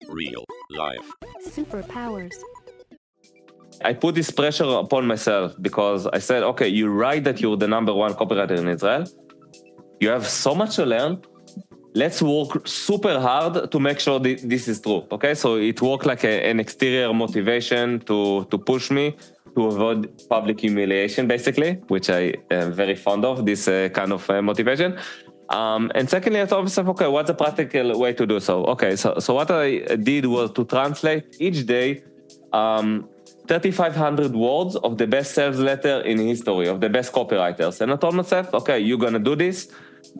Real life. Superpowers. I put this pressure upon myself because I said, okay, you write that you're the number one copywriter in Israel. You have so much to learn. Let's work super hard to make sure this is true. Okay, so it worked like an exterior motivation to push me to avoid public humiliation, basically, which I am very fond of, this kind of motivation. And secondly, I thought myself, okay, what's the practical way to do so? Okay, so what I did was to translate each day 3,500 words of the best sales letter in history, of the best copywriters. And I told myself, okay, you're going to do this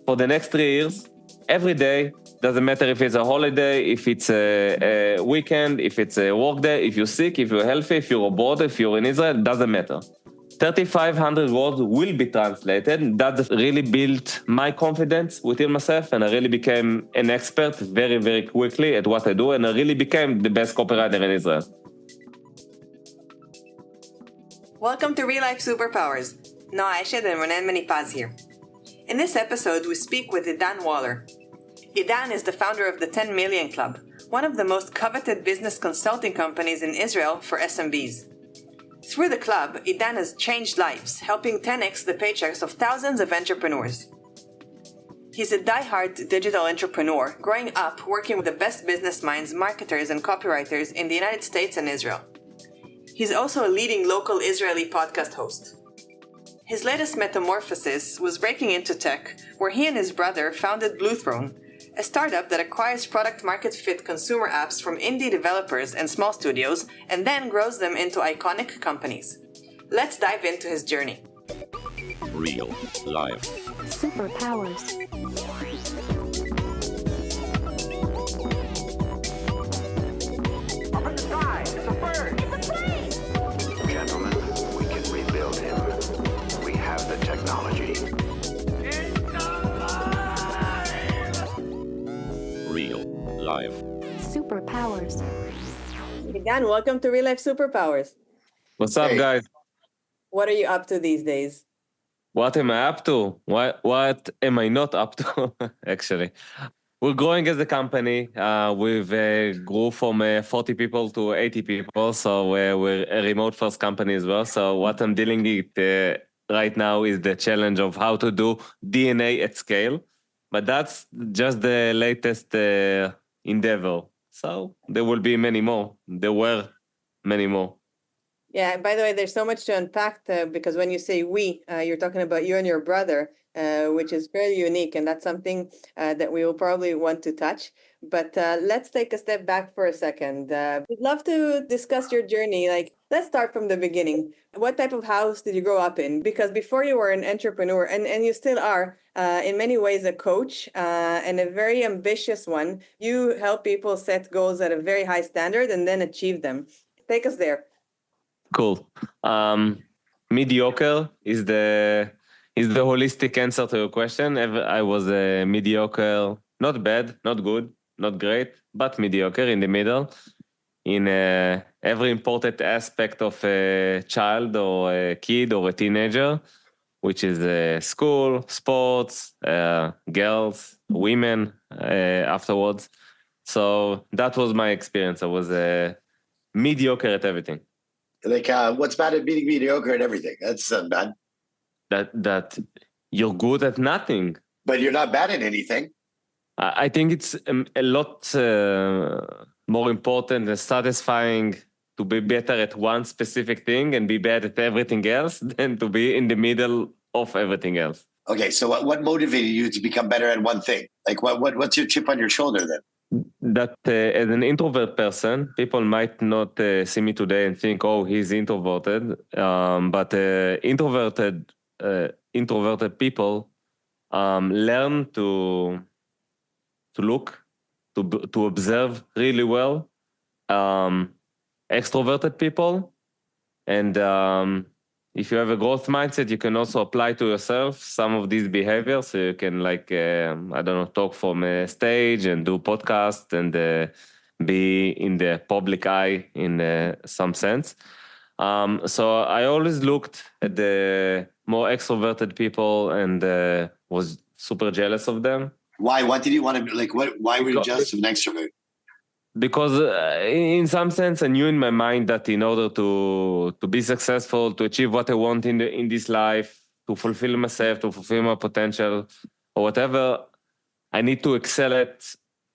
for the next 3 years, every day. Doesn't matter if it's a holiday, if it's a weekend, if it's a work day, if you're sick, if you're healthy, if you're abroad, if you're in Israel, doesn't matter. 3,500 words will be translated. That really built my confidence within myself, and I really became an expert very, very quickly at what I do, and I really became the best copywriter in Israel. Welcome to Real Life Superpowers. Noah Eshed and Ronen Menipaz here. In this episode, we speak with Idan Waller. Idan is the founder of the 10 Million Club, one of the most coveted business consulting companies in Israel for SMBs. Through the club, Idan has changed lives, helping 10x the paychecks of thousands of entrepreneurs. He's a die-hard digital entrepreneur, growing up working with the best business minds, marketers, and copywriters in the United States and Israel. He's also a leading local Israeli podcast host. His latest metamorphosis was breaking into tech, where he and his brother founded Bluethrone, a startup that acquires product-market fit consumer apps from indie developers and small studios and then grows them into iconic companies. Let's dive into his journey. Real life. Superpowers. Up in the sky, it's a bird. It's a plane. Gentlemen, we can rebuild him. We have the technology. Real life. Superpowers. Idan, welcome to Real Life Superpowers. What's up, guys? What are you up to these days? What am I up to? What am I not up to, actually? We're growing as a company. We've grew from 40 people to 80 people, so we're a remote-first company as well. So what I'm dealing with right now is the challenge of how to do DNA at scale. But that's just the latest endeavor. So there will be many more. There were many more. Yeah, by the way, there's so much to unpack because when you say we, you're talking about you and your brother, which is fairly unique. And that's something that we will probably want to touch. But let's take a step back for a second. We'd love to discuss your journey. Let's start from the beginning. What type of house did you grow up in? Because before you were an entrepreneur, and you still are, in many ways, a coach and a very ambitious one. You help people set goals at a very high standard and then achieve them. Take us there. Cool. Mediocre is the holistic answer to your question. I was a mediocre, not bad, not good, not great, but mediocre in the middle. In every important aspect of a child or a kid or a teenager, which is school, sports, girls, women afterwards. So that was my experience. I was mediocre at everything. What's bad at being mediocre at everything? That's bad. That you're good at nothing. But you're not bad at anything. I think it's a lot more important and satisfying to be better at one specific thing and be bad at everything else than to be in the middle of everything else. Okay, so what motivated you to become better at one thing? What's your chip on your shoulder then? That as an introvert person, people might not see me today and think, oh, he's introverted. But introverted people learn to look, to observe really well. Extroverted people, and if you have a growth mindset, you can also apply to yourself some of these behaviors. So you can talk from a stage and do podcasts and be in the public eye in some sense. So I always looked at the more extroverted people and was super jealous of them. Why? What did you want to why were you just an extrovert? because in some sense I knew in my mind that in order to be successful, to achieve what I want in this life, to fulfill myself, to fulfill my potential or whatever, I need to excel at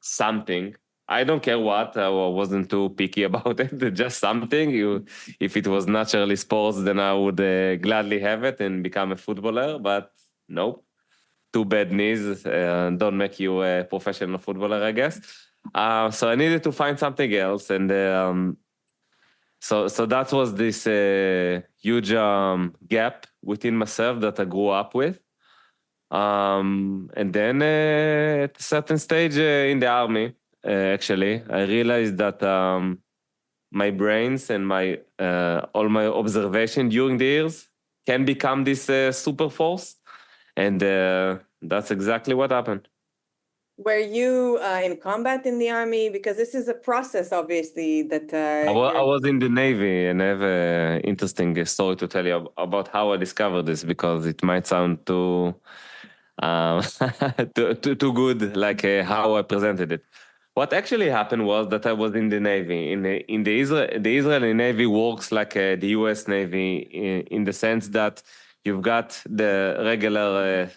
something. I don't care what. I wasn't too picky about it. Just something. If it was naturally sports, then I would gladly have it and become a footballer. But nope. Too bad knees don't make you a professional footballer, I guess. So I needed to find something else, and so that was this huge gap within myself that I grew up with. And then at a certain stage in the army, actually, I realized that my brains and my all my observation during the years can become this super force. And that's exactly what happened. Were you in combat in the army? Because this is a process, obviously, that I was in the Navy, and I have an interesting story to tell you about how I discovered this, because it might sound too too good, like how I presented it. What actually happened was that I was in the Navy. The Israeli Navy works like the US Navy in the sense that you've got the regular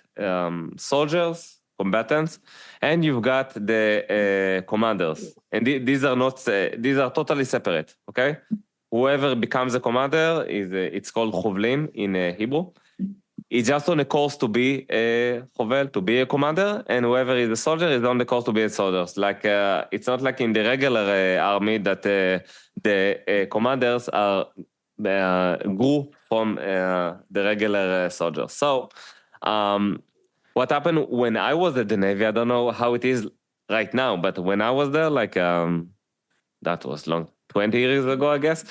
soldiers, combatants, and you've got the commanders. And these are totally separate, okay? Whoever becomes a commander, it's called chovlim in Hebrew. He's just on a course to be a chovel, to be a commander, and whoever is a soldier is on the course to be a soldier. Like it's not like in the regular army that the commanders are grew from the regular soldiers. So what happened when I was at the Navy, I don't know how it is right now, but when I was there, like that was 20 years ago, I guess,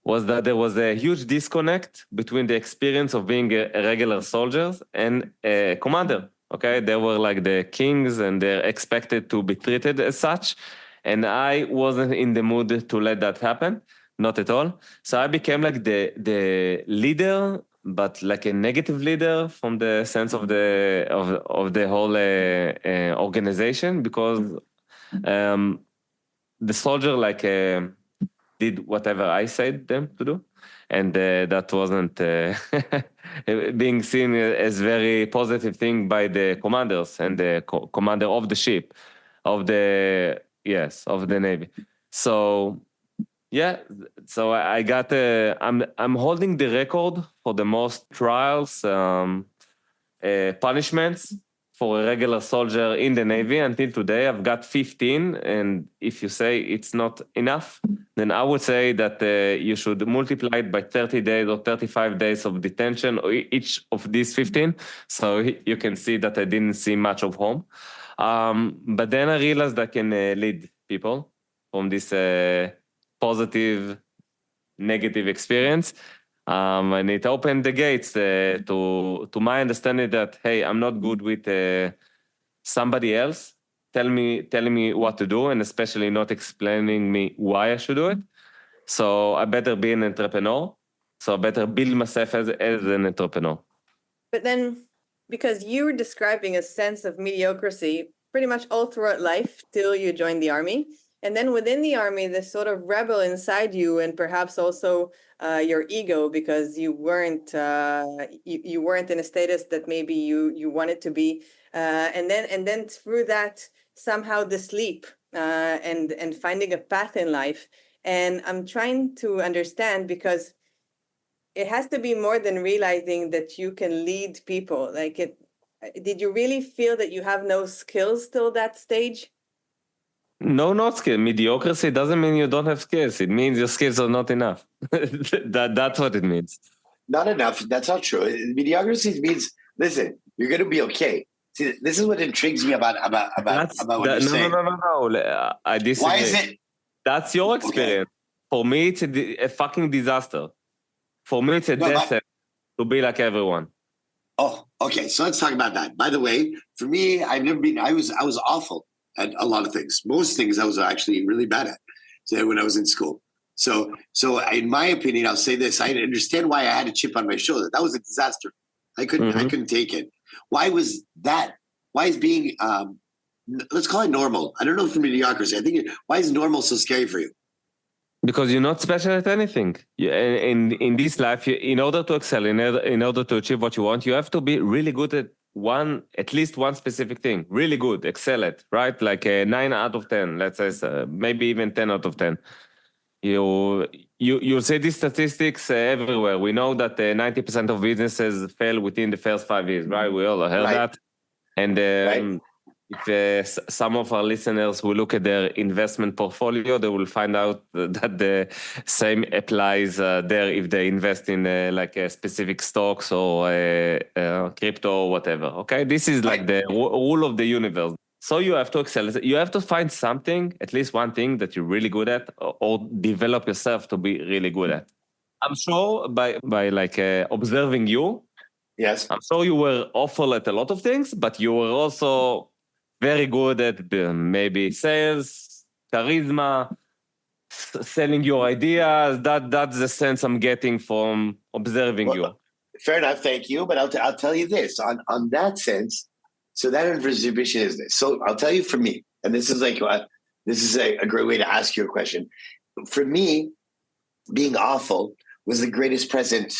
was that there was a huge disconnect between the experience of being a regular soldiers and a commander, okay? They were like the kings and they're expected to be treated as such. And I wasn't in the mood to let that happen, not at all. So I became like the leader, but like a negative leader from the sense of the whole organization, because the soldier like did whatever I said them to do, and that wasn't being seen as very positive thing by the commanders and the commander of the ship, of the Navy. So yeah, so I got I'm holding the record for the most trials, punishments for a regular soldier in the Navy. Until today, I've got 15. And if you say it's not enough, then I would say that you should multiply it by 30 days or 35 days of detention, or each of these 15. So you can see that I didn't see much of home. But then I realized I can lead people from this positive, negative experience. And it opened the gates to my understanding that, hey, I'm not good with somebody else telling me what to do, and especially not explaining me why I should do it. So I better be an entrepreneur. So I better build myself as an entrepreneur. But then, because you were describing a sense of mediocrity pretty much all throughout life till you joined the army. And then within the army, this sort of rebel inside you, and perhaps also your ego, because you weren't you weren't in a status that maybe you wanted to be, and then through that somehow this leap and finding a path in life. And I'm trying to understand, because it has to be more than realizing that you can lead people. Like did you really feel that you have no skills till that stage? No, not skill. Mediocrity doesn't mean you don't have skills. It means your skills are not enough. That's what it means. Not enough. That's not true. Mediocrity means, listen, you're going to be okay. See, this is what intrigues me about what you're saying. No. I disagree. Why is it? That's your experience. Okay. For me, it's a fucking disaster. For me, it's a death to be like everyone. Oh, okay. So let's talk about that. By the way, for me, I was awful at a lot of things. Most things I was actually really bad at when I was in school. So in my opinion, I'll say this: I understand why I had a chip on my shoulder. That was a disaster. I couldn't take it. Why was that? Why is being let's call it normal. I don't know for mediocrity. I think, why is normal so scary for you? Because you're not special at anything. In this life, in order to excel, in order to achieve what you want, you have to be really good at at least one specific thing. Really good, excel at, right? Like a 9 out of 10, let's say, maybe even 10 out of 10. You'll see these statistics everywhere. We know that 90% of businesses fail within the first 5 years, right? We all heard that. And if some of our listeners will look at their investment portfolio, they will find out that the same applies there if they invest in specific stocks or crypto or whatever. Okay, this is like the rule of the universe. So you have to excel. You have to find something, at least one thing that you're really good at, or develop yourself to be really good at. I'm sure by observing you, yes, I'm sure you were awful at a lot of things, but you were also very good at maybe sales, charisma, selling your ideas. That's the sense I'm getting from observing you. Fair enough, thank you. But I'll tell you this on that sense. So that exhibition is this. So I'll tell you for me, and this is a great way to ask you a question. For me, being awful was the greatest present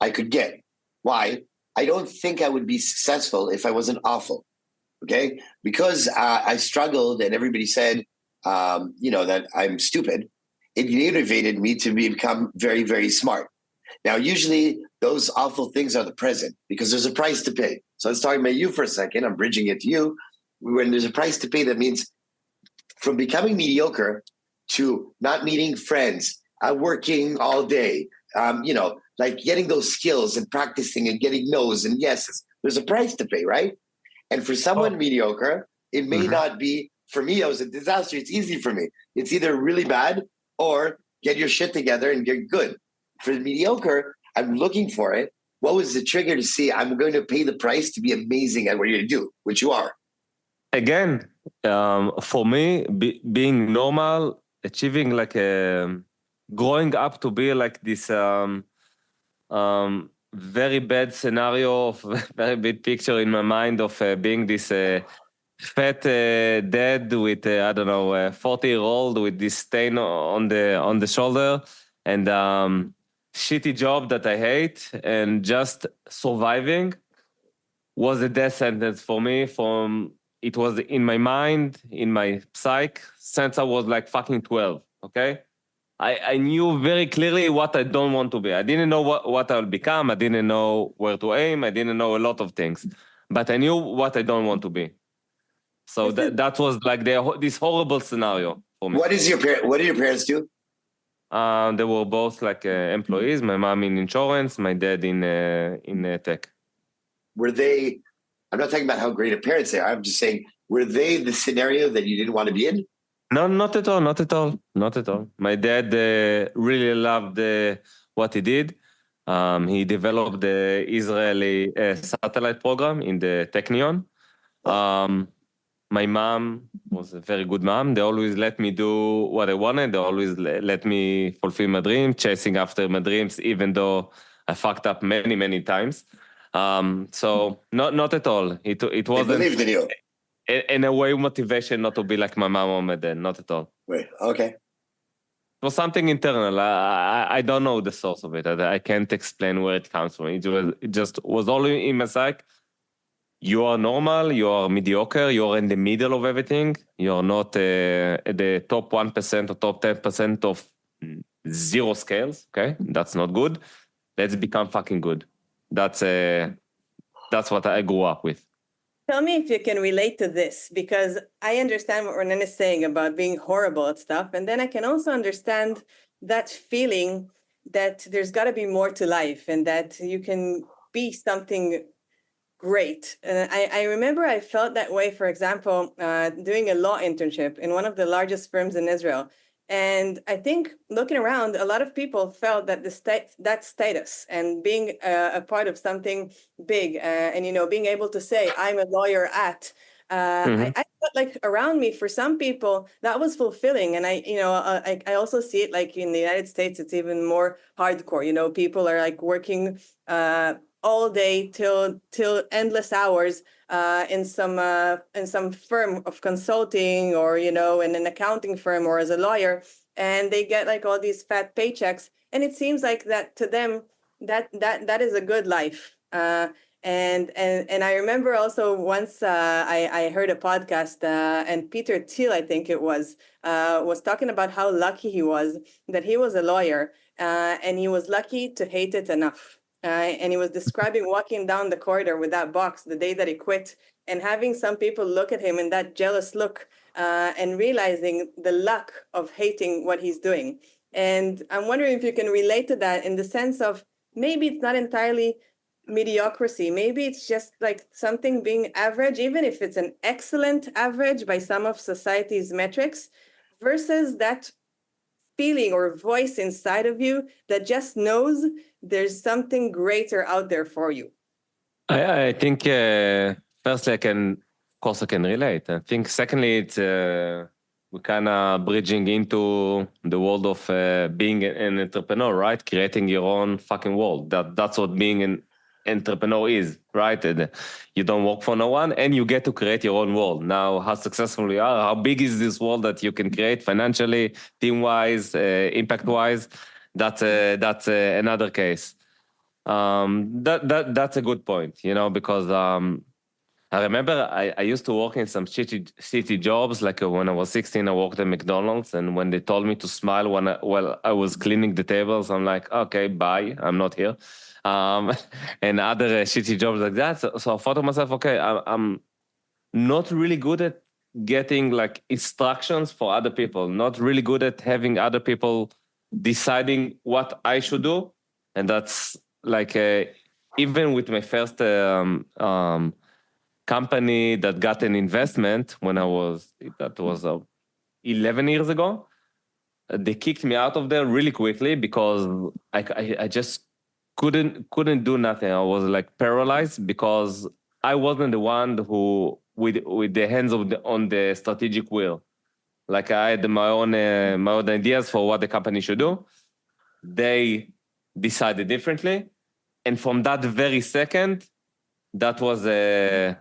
I could get. Why? I don't think I would be successful if I wasn't awful. Okay, because I struggled, and everybody said, that I'm stupid. It motivated me to become very, very smart. Now, usually those awful things are the present because there's a price to pay. So let's talk about you for a second. I'm bridging it to you. When there's a price to pay, that means from becoming mediocre to not meeting friends, working all day, getting those skills and practicing and getting no's and yeses. There's a price to pay, right? And for someone mediocre, it may not be. For me, it was a disaster. It's easy for me. It's either really bad or get your shit together and get good. For the mediocre, I'm looking for it. What was the trigger to see I'm going to pay the price to be amazing at what you're going to do, which you are? Again, for me, being normal, achieving growing up to be like this very bad scenario of very big picture in my mind of being this fat dad with 40-year-old with this stain on the shoulder and shitty job that I hate and just surviving was a death sentence for me. It was in my mind, in my psyche since I was like fucking 12. Okay. I knew very clearly what I don't want to be. I didn't know what I'll become. I didn't know where to aim. I didn't know a lot of things, but I knew what I don't want to be. So that was like this horrible scenario for me. What do your parents do? They were both like employees. My mom in insurance, my dad in tech. Were they? I'm not talking about how great of parents they are. I'm just saying, were they the scenario that you didn't want to be in? No, not at all. Not at all. Not at all. My dad really loved what he did. He developed the Israeli satellite program in the Technion. My mom was a very good mom. They always let me do what I wanted. They always let me fulfill my dream, chasing after my dreams, even though I fucked up many, many times. So not at all. It wasn't. They believed in you. In a way, motivation not to be like my mom or my dad. Not at all. Wait, okay. It was something internal. I don't know the source of it. I can't explain where it comes from. It just was all in my psyche. You are normal, you are mediocre, you are in the middle of everything. You are not at the top 1% or top 10% of zero scales, okay? That's not good. Let's become fucking good. That's what I grew up with. Tell me if you can relate to this, because I understand what Ronen is saying about being horrible at stuff. And then I can also understand that feeling that there's got to be more to life and that you can be something great. I remember I felt that way, for example, doing a law internship in one of the largest firms in Israel. And I think looking around, a lot of people felt that that status and being a part of something big and, being able to say, I'm a lawyer at, I felt like around me, for some people, that was fulfilling. And I also see it like in the United States, it's even more hardcore. People are like working all day till endless hours in some firm of consulting, or in an accounting firm, or as a lawyer, and they get like all these fat paychecks, and it seems like that to them that is a good life. And I remember also once I heard a podcast, and Peter Thiel, I think it was talking about how lucky he was that he was a lawyer, and he was lucky to hate it enough. And he was describing walking down the corridor with that box the day that he quit, and having some people look at him in that jealous look, and realizing the luck of hating what he's doing. And I'm wondering if you can relate to that in the sense of maybe it's not entirely mediocrity. Maybe it's just like something being average, even if it's an excellent average by some of society's metrics, versus that feeling or voice inside of you that just knows there's something greater out there for you. I think firstly, I can relate. I think secondly, it's we're kind of bridging into the world of being an entrepreneur, right? Creating your own fucking world. That's what being an entrepreneur is, right? And you don't work for no one, and you get to create your own world. Now, how successful you are, how big is this world that you can create financially, team-wise, impact-wise? That's another case. That's a good point, because I remember I used to work in some shitty jobs. Like when I was 16, I worked at McDonald's, and when they told me to smile while I was cleaning the tables, I'm like, okay, bye, I'm not here. And other shitty jobs like that. So I thought to myself, okay, I'm not really good at getting like instructions for other people, not really good at having other people deciding what I should do. And that's like, even with my first company that got an investment when that was 11 years ago, they kicked me out of there really quickly because I just couldn't do nothing. I was like paralyzed because I wasn't the one who with the hands on the strategic wheel. Like I had my own ideas for what the company should do. They decided differently, and from that very second, that was the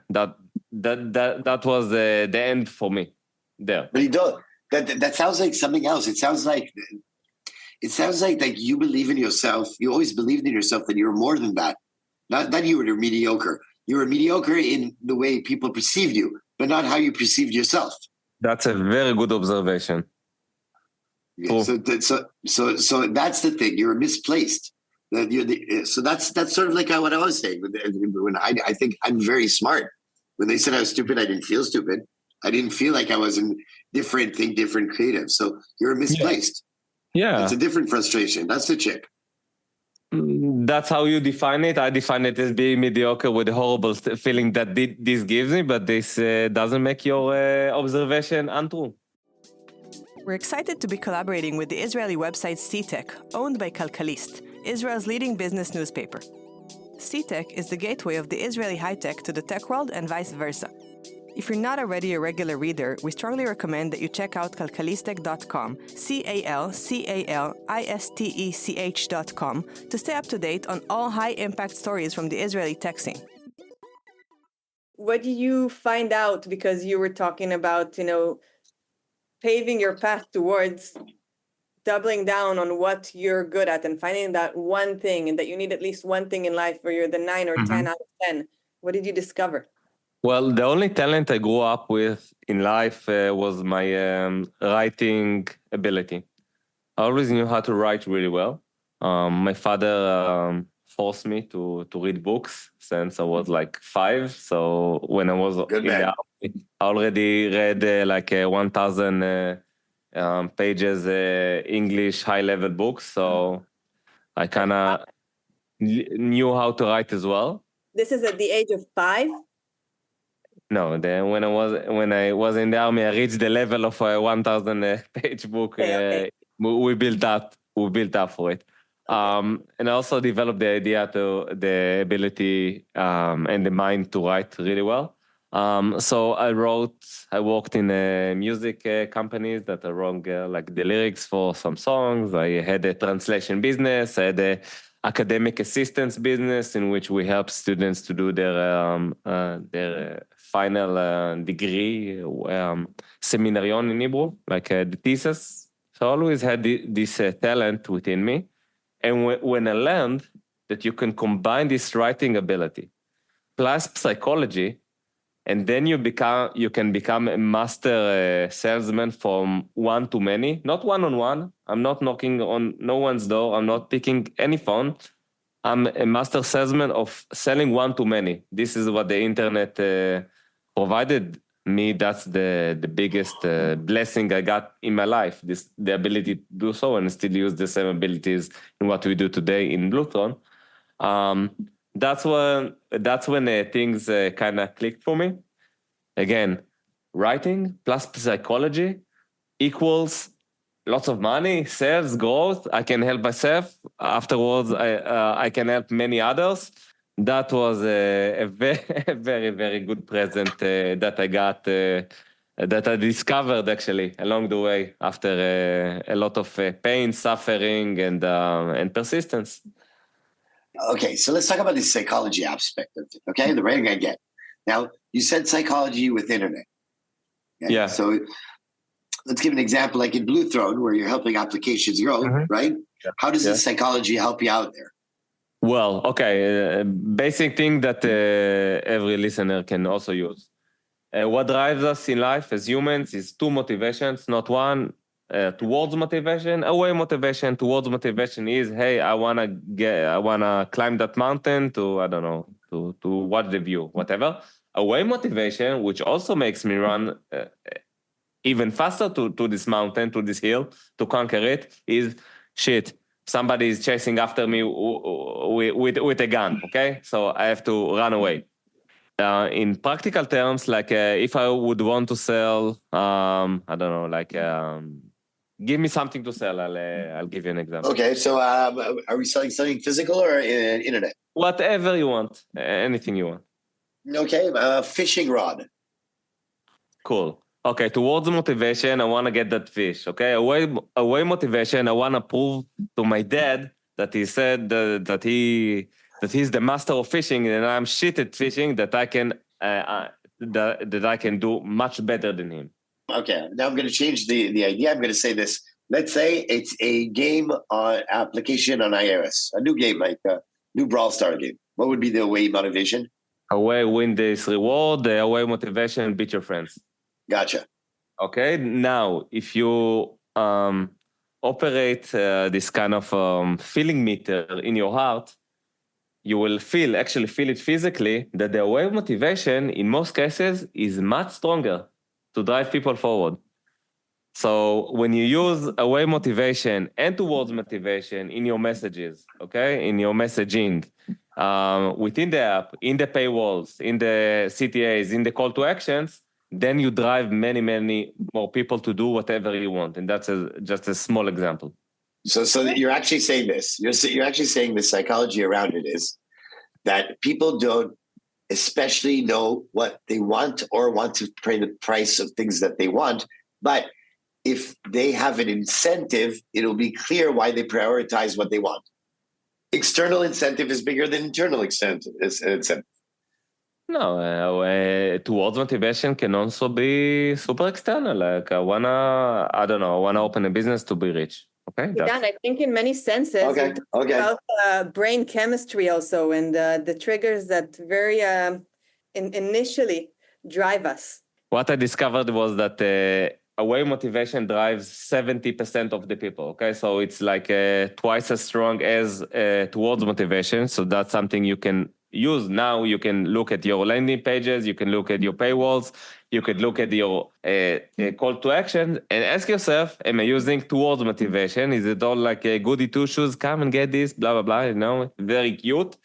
end for me there. But you don't. That sounds like something else. It sounds like you believe in yourself. You always believed in yourself that you're more than that. Not that you were mediocre. You were mediocre in the way people perceived you, but not how you perceived yourself. That's a very good observation. Yeah, so that's the thing. You're misplaced. So that's sort of like what I was saying. When I think I'm very smart. When they said I was stupid, I didn't feel stupid. I didn't feel like I wasn't different, think different, creative. So you're misplaced. Yeah. It's a different frustration. That's the chick. That's how you define it. I define it as being mediocre with a horrible feeling that this gives me, but this doesn't make your observation untrue. We're excited to be collaborating with the Israeli website CTech, owned by Kalkalist, Israel's leading business newspaper. CTech is the gateway of the Israeli high-tech to the tech world and vice versa. If you're not already a regular reader, we strongly recommend that you check out kalkalistech.com, CALCALISTECH.com, to stay up to date on all high-impact stories from the Israeli tech scene. What did you find out, because you were talking about, paving your path towards doubling down on what you're good at and finding that one thing, and that you need at least one thing in life where you're the 9 or 10 out of 10. What did you discover? Well, the only talent I grew up with in life was my writing ability. I always knew how to write really well. My father forced me to read books since I was like 5. So when I was in the army, I already read 1,000 pages English high-level books. So I kind of knew how to write as well. This is at the age of 5? No, when I was in the army, I reached the level of a 1,000 page book. Okay. We built up for it, and I also developed the the ability and the mind to write really well. So I worked in music companies that I wrote like the lyrics for some songs. I had a translation business. I had academic assistance business in which we help students to do their final degree, seminarion in Hebrew, like the thesis. So I always had this talent within me. And when I learned that you can combine this writing ability plus psychology, and then you can become a master salesman from one to many, not one-on-one. I'm not knocking on no one's door. I'm not picking any phone. I'm a master salesman of selling one to many. This is what the internet provided me. That's the biggest blessing I got in my life, the ability to do so and still use the same abilities in what we do today in Bluethrone. That's when things kind of clicked for me. Again, writing plus psychology equals lots of money, sales, growth. I can help myself. Afterwards, I can help many others. That was a very, very good present that I got, that I discovered actually along the way after a lot of pain, suffering, and persistence. Okay, so let's talk about the psychology aspect of it, okay? The writing I get. Now, you said psychology with internet. Okay? Yeah. So let's give an example, like in Bluethrone, where you're helping applications grow, right? Yeah. How does the psychology help you out there? Well, okay, basic thing that every listener can also use. What drives us in life as humans is two motivations, not one. Towards motivation, away motivation. Towards motivation is, hey, I wanna climb that mountain to, I don't know, to watch the view, whatever. Away motivation, which also makes me run even faster to this mountain, to this hill, to conquer it, is shit. Somebody is chasing after me with a gun, okay? So I have to run away. In practical terms, like if I would want to sell, I don't know, like give me something to sell. I'll give you an example. Okay, so are we selling something physical or internet? Whatever you want, anything you want. Okay, fishing rod. Cool. Okay, towards motivation, I want to get that fish. Okay, away motivation, I want to prove to my dad that he said that he's the master of fishing, and I'm shit at fishing. That I can that I can do much better than him. Okay, now I'm going to change the idea. I'm going to say this. Let's say it's a game application on iOS, a new game, like a new Brawl Star game. What would be the away motivation? Away win this reward. The away motivation beat your friends. Gotcha. Okay, now if you operate this kind of feeling meter in your heart, you will actually feel it physically, that the away motivation in most cases is much stronger to drive people forward. So when you use away motivation and towards motivation in your messages, okay, in your messaging, within the app, in the paywalls, in the CTAs, in the call to actions, then you drive many, many more people to do whatever you want. And that's just a small example. So you're actually saying this. You're actually saying the psychology around it is that people don't especially know what they want or want to pay the price of things that they want. But if they have an incentive, it'll be clear why they prioritize what they want. External incentive is bigger than internal incentive. No, towards motivation can also be super external. Like I wanna open a business to be rich. Okay. Idan, I think in many senses, okay. About brain chemistry also, and the triggers that very initially drive us. What I discovered was that away motivation drives 70% of the people. Okay, so it's like twice as strong as towards motivation. So that's something you can use. Now you can look at your landing pages, you can look at your paywalls, you could look at your call to action and ask yourself, am I using towards motivation? Is it all like a goody two shoes, come and get this, blah, blah, blah, you know, very cute.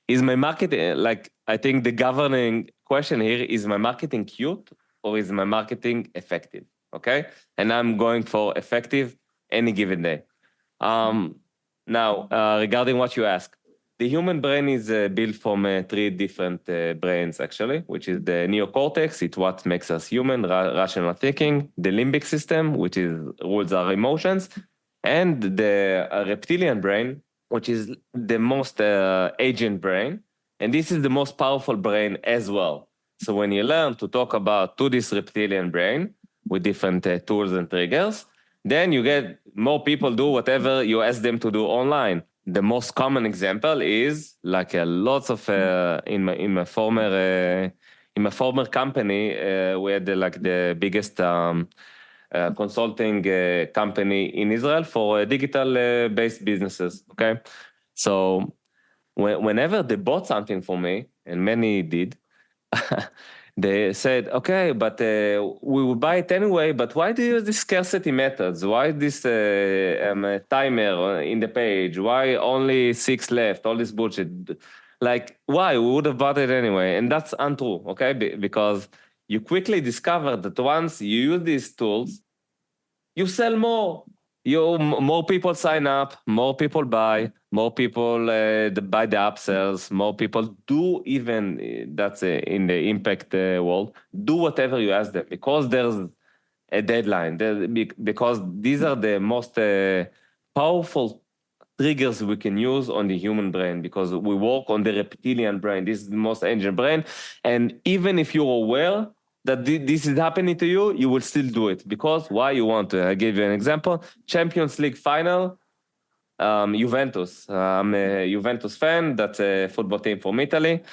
Is my marketing, like, I think the governing question here, is my marketing cute or is my marketing effective? Okay. And I'm going for effective any given day. Now, regarding what you asked, the human brain is built from three different brains, actually, which is the neocortex. It's what makes us human, rational thinking, the limbic system, which rules our emotions, and the reptilian brain, which is the most agent brain. And this is the most powerful brain as well. So when you learn to talk about to this reptilian brain with different tools and triggers, then you get more people do whatever you ask them to do online. The most common example is like lots of in my former company, we had the biggest consulting company in Israel for digital based businesses. Okay, so whenever they bought something for me, and many did, they said, okay, but we will buy it anyway, but why do you use these scarcity methods? Why this timer in the page? Why only 6 left? All this bullshit. Like, why? We would have bought it anyway. And that's untrue, okay? Because you quickly discover that once you use these tools, you sell more. More people sign up, more people buy, more people buy the upsells, more people do even, that's in the impact world, do whatever you ask them because there's a deadline, because these are the most powerful triggers we can use on the human brain because we work on the reptilian brain. This is the most ancient brain. And even if you're aware that this is happening to you, you will still do it. Because why you want to? I give you an example. Champions League final, Juventus. I'm a Juventus fan. That's a football team from Italy.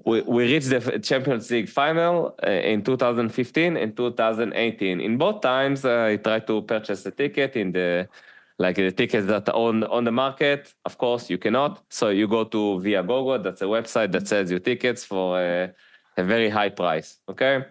We reached the Champions League final in 2015 and 2018. In both times, I tried to purchase a ticket in the tickets that are on the market. Of course, you cannot. So you go to Viagogo. That's a website that sells you tickets for a very high price. Okay.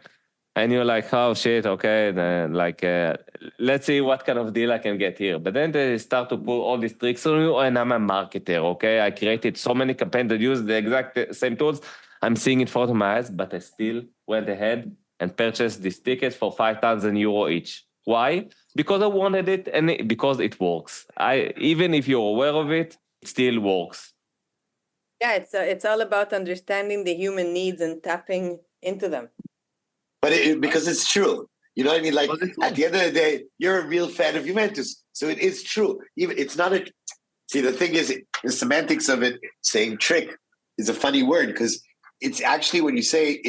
And you're like, oh shit, okay, then let's see what kind of deal I can get here. But then they start to pull all these tricks on you, and I'm a marketer, okay? I created so many campaigns that use the exact same tools. I'm seeing it in front of my eyes, but I still went ahead and purchased these tickets for 5,000 euro each. Why? Because I wanted it and because it works. Even if you're aware of it, it still works. Yeah, it's all about understanding the human needs and tapping into them. But because it's true. You know what I mean? Like, at the end of the day, you're a real fan of Juventus. So it is true. Even it's not a... See, the thing is, the semantics of it, saying trick, is a funny word because it's actually when you say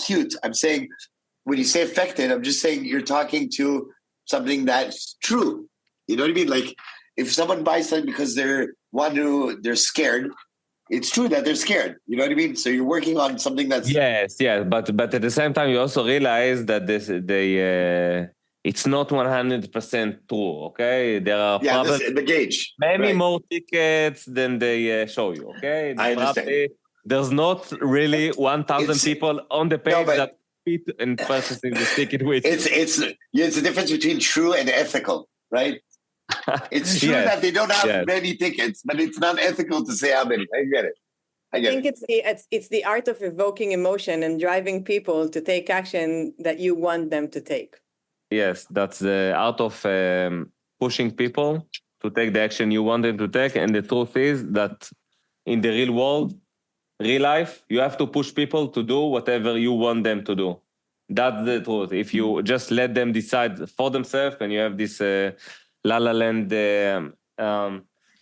cute, I'm saying, when you say affected, I'm just saying you're talking to something that's true. You know what I mean? Like, if someone buys something because they're scared, it's true that they're scared. You know what I mean? So you're working on something that's... Yes, but at the same time, you also realize that it's not 100% true, okay? There are probably the gauge. many more tickets than they show you, okay? I understand. There's not really 1,000 people on the page that fit and purchasing this ticket with. It's the difference between true and ethical, right? It's true that they don't have many tickets, but it's not ethical to say how many. I get it. I think it's the art of evoking emotion and driving people to take action that you want them to take. Yes, that's the art of pushing people to take the action you want them to take. And the truth is that in the real world, real life, you have to push people to do whatever you want them to do. That's the truth. If you just let them decide for themselves and you have this La La Land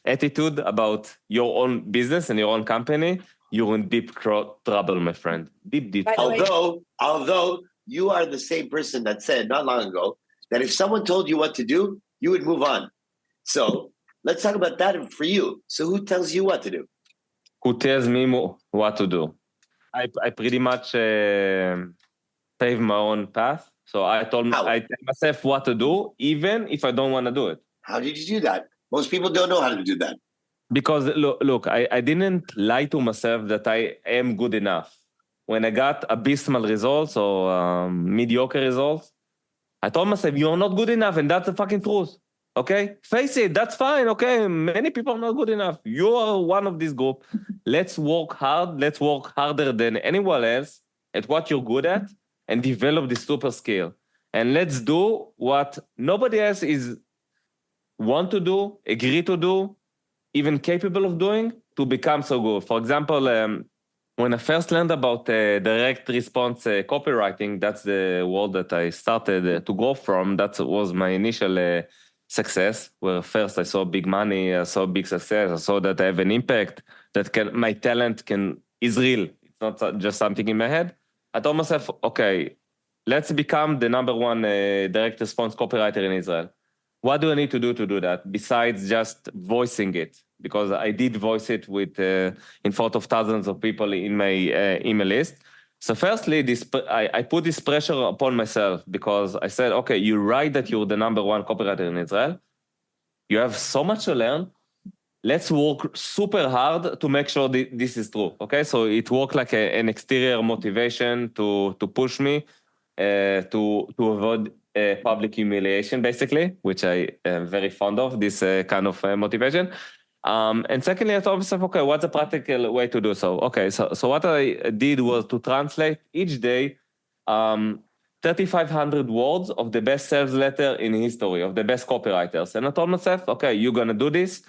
attitude about your own business and your own company, you're in deep trouble, my friend. Deep. Although you are the same person that said not long ago that if someone told you what to do, you would move on. So let's talk about that for you. So who tells you what to do? Who tells me what to do? I pretty much paved my own path. So I tell myself what to do, even if I don't want to do it. How did you do that? Most people don't know how to do that. Because look, I didn't lie to myself that I am good enough. When I got abysmal results or mediocre results, I told myself, you're not good enough, and that's the fucking truth. Okay? Face it, that's fine. Okay, many people are not good enough. You are one of this group. Let's work hard. Let's work harder than anyone else at what you're good at and develop this super skill. And let's do what nobody else is want to do, agree to do, even capable of doing to become so good. For example, when I first learned about direct response copywriting, that's the world that I started to go from. That was my initial success, where first I saw big money, I saw big success, I saw that I have an impact, that my talent is real. It's not just something in my head. I told myself, okay, let's become the number one direct response copywriter in Israel. What do I need to do that besides just voicing it? Because I did voice it in front of thousands of people in my email list. So firstly, I put this pressure upon myself because I said, okay, you write that you're the number one copywriter in Israel. You have so much to learn. Let's work super hard to make sure this is true. Okay, so it worked like an exterior motivation to push me to avoid public humiliation, basically, which I am very fond of, this kind of motivation. And secondly, I told myself, okay, what's a practical way to do so? Okay, so what I did was to translate each day 3,500 words of the best sales letter in history, of the best copywriters. And I told myself, okay, you're going to do this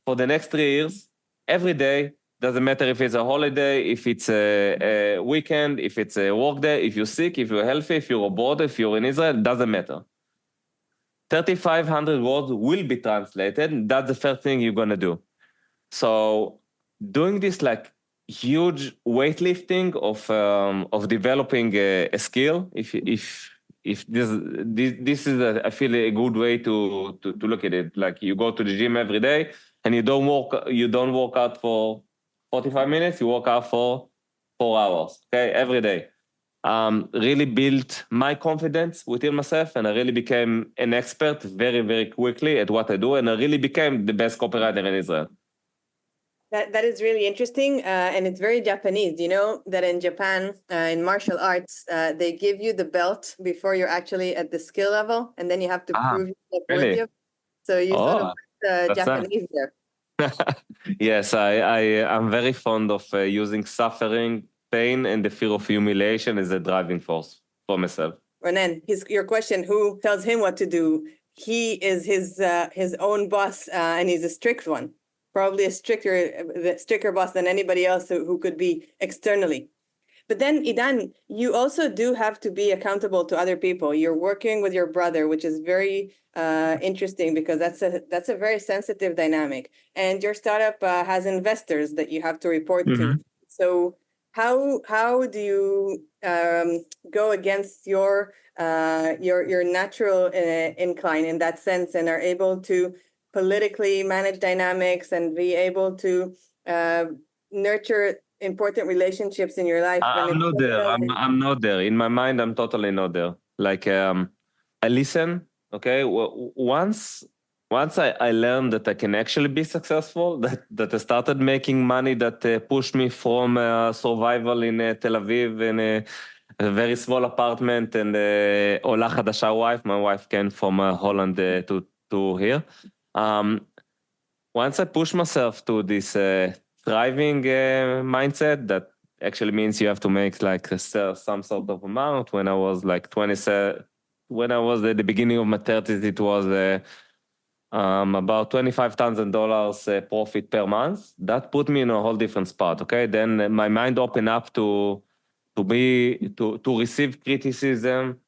for the next 3 years, every day. Doesn't matter if it's a holiday, if it's a weekend, if it's a work day, if you're sick, if you're healthy, if you're abroad, if you're in Israel, doesn't matter. 3,500 words will be translated. That's the first thing you're going to do. So doing this like huge weightlifting of developing a skill, if this is I feel a good way to look at it. Like you go to the gym every day and you don't work out for 45 minutes, you work out for 4 hours, okay, every day. Really built my confidence within myself, and I really became an expert very, very quickly at what I do, and I really became the best copywriter in Israel. That is really interesting, and it's very Japanese. You know that in Japan, in martial arts, they give you the belt before you're actually at the skill level, and then you have to prove yourself worthy of it. So you sort of Japanese there. Yes, I'm very fond of using suffering, pain, and the fear of humiliation as a driving force for myself. Ronen, your question, who tells him what to do? He is his own boss, and he's a strict one. Probably a stricter boss than anybody else who could be externally. But then, Idan, you also do have to be accountable to other people. You're working with your brother, which is very interesting because that's a very sensitive dynamic. And your startup has investors that you have to report to. So how do you go against your natural incline in that sense and are able to politically manage dynamics and be able to nurture important relationships in your life? I'm not there. I'm not there. In my mind, I'm totally not there. Like I listen. Okay, once I learned that I can actually be successful, that I started making money, that pushed me from survival in Tel Aviv in a very small apartment and Ola Hadasha wife. My wife came from Holland to here. Once I pushed myself to this thriving mindset, that actually means you have to make like some sort of amount. When I was like 27, when I was at the beginning of my 30s, it was about $25,000 profit per month. That put me in a whole different spot. Okay, then my mind opened up to receive criticism,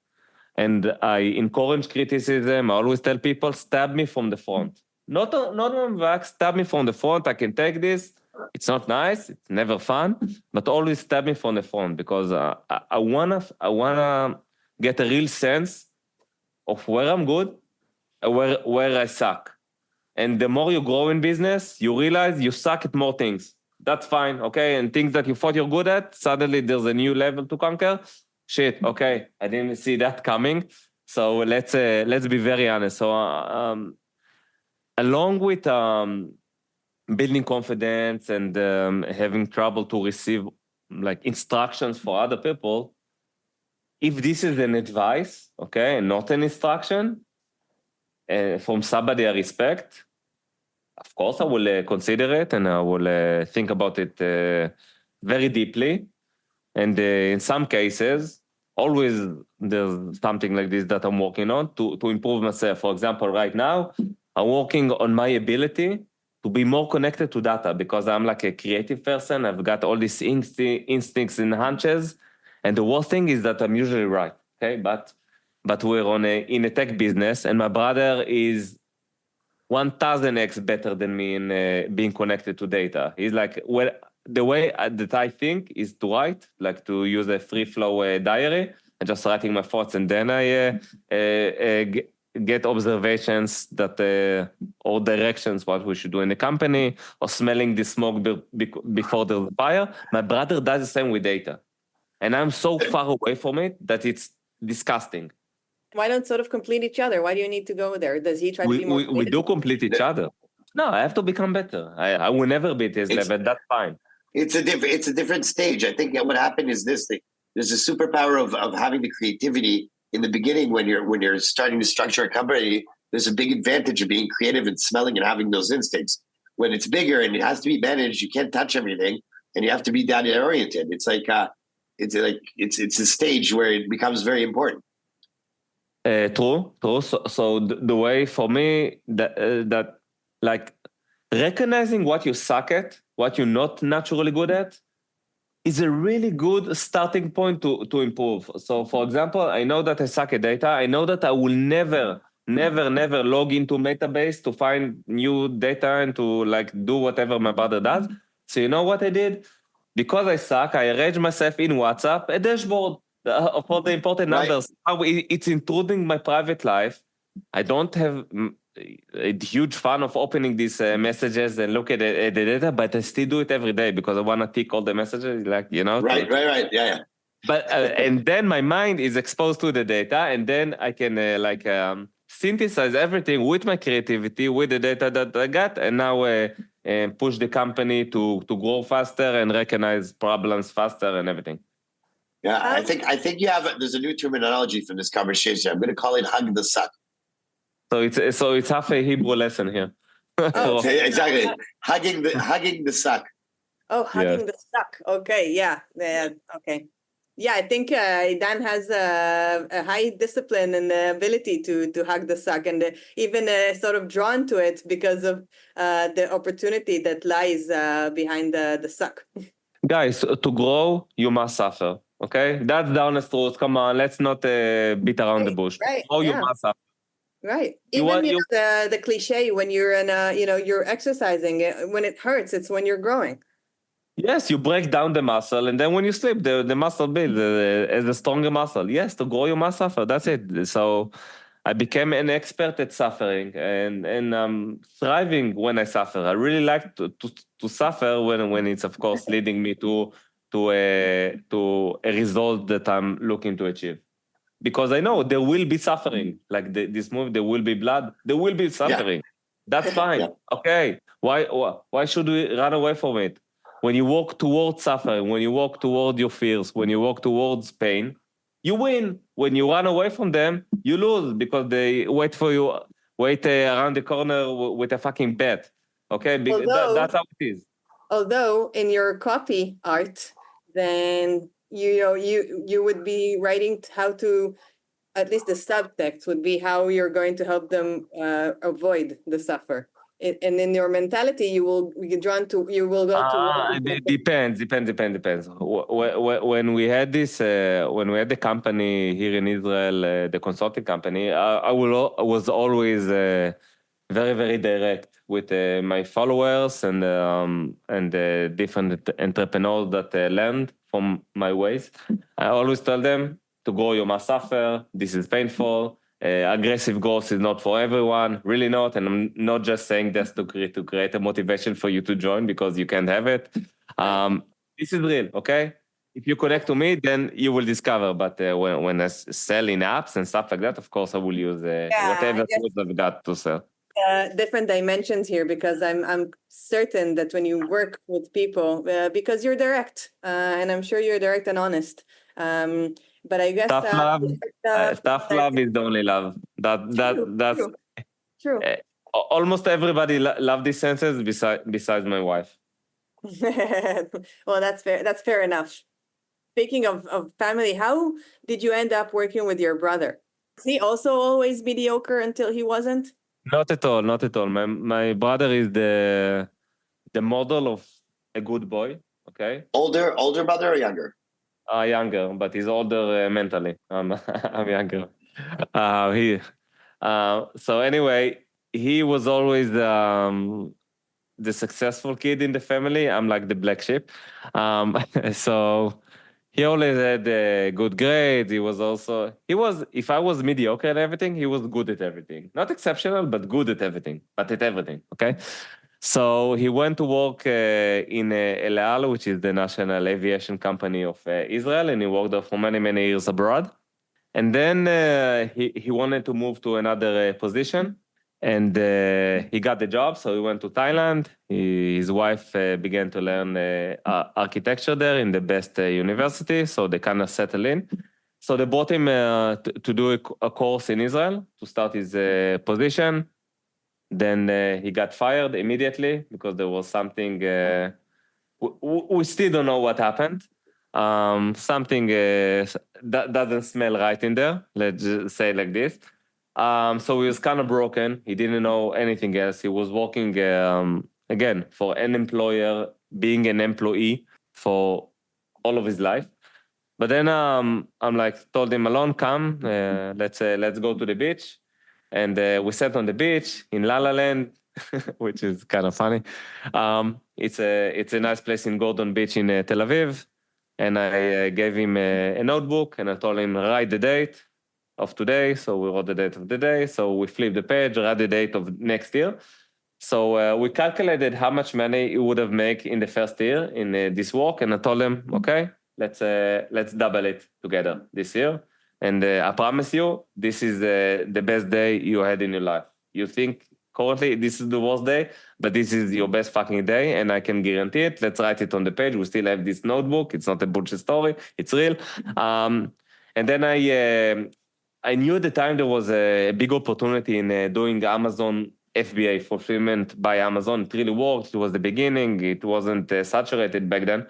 and I encourage criticism. I always tell people, stab me from the front. Not on the back, stab me from the front. I can take this. It's not nice. It's never fun, but always stab me from the front because I wanna get a real sense of where I'm good, where I suck. And the more you grow in business, you realize you suck at more things. That's fine, okay? And things that you thought you're good at, suddenly there's a new level to conquer. Shit, okay, I didn't see that coming. So let's be very honest. So along with building confidence and having trouble to receive like instructions for other people, if this is an advice, okay, and not an instruction from somebody I respect, of course I will consider it and I will think about it very deeply. And in some cases, always there's something like this that I'm working on to improve myself. For example, right now, I'm working on my ability to be more connected to data because I'm like a creative person. I've got all these instincts and hunches. And the worst thing is that I'm usually right, okay? But we're in a tech business, and my brother is 1000x better than me in being connected to data. He's like, well, the way that I think is to write, like to use a free flow diary and just writing my thoughts, and then I get observations that or directions what we should do in the company, or smelling the smoke before the fire. My brother does the same with data, and I'm so far away from it that it's disgusting. Why don't sort of complete each other? Why do you need to go there? Does he try to be more? We do complete each other. No, I have to become better. I will never be at his level. That's fine. It's a different stage. I think what happened is this thing. There's a superpower of having the creativity in the beginning when you're starting to structure a company. There's a big advantage of being creative and smelling and having those instincts. When it's bigger and it has to be managed, you can't touch everything, and you have to be data oriented. It's a stage where it becomes very important. True. So the way for me that like recognizing what you suck at, what you're not naturally good at, is a really good starting point to improve. So for example, I know that I suck at data. I know that I will never log into Metabase to find new data and to like do whatever my brother does. So you know what I did? Because I suck, I arranged myself in WhatsApp a dashboard of all the important numbers. How it's intruding my private life. I don't have a huge fan of opening these messages and look at the data, but I still do it every day because I want to tick all the messages, like, you know. Right. Yeah. But and then my mind is exposed to the data, and then I can synthesize everything with my creativity, with the data that I got, and now push the company to grow faster and recognize problems faster and everything. Yeah, I think there's a new terminology from this conversation. I'm going to call it hug the suck. So it's half a Hebrew lesson here. Oh, exactly. Hugging the suck. Oh, hugging the suck. Okay, yeah. Okay. Yeah, I think Idan has a high discipline and the ability to hug the suck, and even sort of drawn to it because of the opportunity that lies behind the suck. Guys, to grow, you must suffer. Okay, that's the honest truth. Come on, let's not beat around the bush. Right. Oh, you must suffer. Right. Even the cliche when you're in you're exercising, when it hurts, it's when you're growing. Yes, you break down the muscle, and then when you sleep, the muscle builds as a stronger muscle. Yes, to grow, you must suffer. That's it. So I became an expert at suffering, and I'm thriving when I suffer. I really like to suffer when it's, of course, leading me to a result that I'm looking to achieve. Because I know there will be suffering, like this movie, there will be blood, there will be suffering. Yeah. That's fine. Yeah. Okay. Why should we run away from it? When you walk towards suffering, when you walk toward your fears, when you walk towards pain, you win. When you run away from them, you lose because they wait for you, around the corner with a fucking pet. Okay, that's how it is. Although in your copy art, then you would be writing how to, at least the subtext would be how you're going to help them avoid the suffer. And in your mentality, you will go to. It depends. When we had the company here in Israel, the consulting company, I was always very, very direct with my followers and the different entrepreneurs that learned from my ways. I always tell them, to grow, you must suffer. This is painful. Aggressive growth is not for everyone, really not. And I'm not just saying this to create a motivation for you to join because you can't have it. This is real, okay? If you connect to me, then you will discover. But when I sell in apps and stuff like that, of course, I will use whatever tools I've got to sell. Different dimensions here, because I'm certain that when you work with people, because you're direct, and I'm sure you're direct and honest. But I guess tough love is the only love. That's true. Almost everybody love these senses besides my wife. Well, that's fair. That's fair enough. Speaking of family, how did you end up working with your brother? Was he also always mediocre until he wasn't? Not at all. My brother is the model of a good boy. Okay. Older brother or younger? Younger, but he's older mentally. I'm younger. So anyway, he was always the successful kid in the family. I'm like the black sheep. So he always had good grades. If I was mediocre at everything, he was good at everything. Not exceptional, but good at everything, okay? So he went to work in El Al, which is the national aviation company of Israel, and he worked there for many, many years abroad. And then he wanted to move to another position, and he got the job, so he went to Thailand. His wife began to learn architecture there in the best university, so they kind of settled in. So they brought him to do a course in Israel to start his position. Then he got fired immediately because there was something, we still don't know what happened. Something that doesn't smell right in there, let's just say like this. So he was kind of broken. He didn't know anything else. He was working, again, for an employer, being an employee for all of his life. But then I'm like, told him, Alon, come, let's go to the beach. And we sat on the beach in La La Land, which is kind of funny. It's a nice place in Gordon Beach in Tel Aviv. And I gave him a notebook and I told him, write the date of today. So we wrote the date of the day. So we flipped the page, write the date of next year. So we calculated how much money he would have made in the first year in this work. And I told him, okay, let's double it together this year. And I promise you, this is the best day you had in your life. You think currently this is the worst day, but this is your best fucking day, and I can guarantee it. Let's write it on the page. We still have this notebook. It's not a bullshit story. It's real. And then I knew at the time there was a big opportunity in doing Amazon FBA, fulfillment by Amazon. It really worked. It was the beginning. It wasn't saturated back then.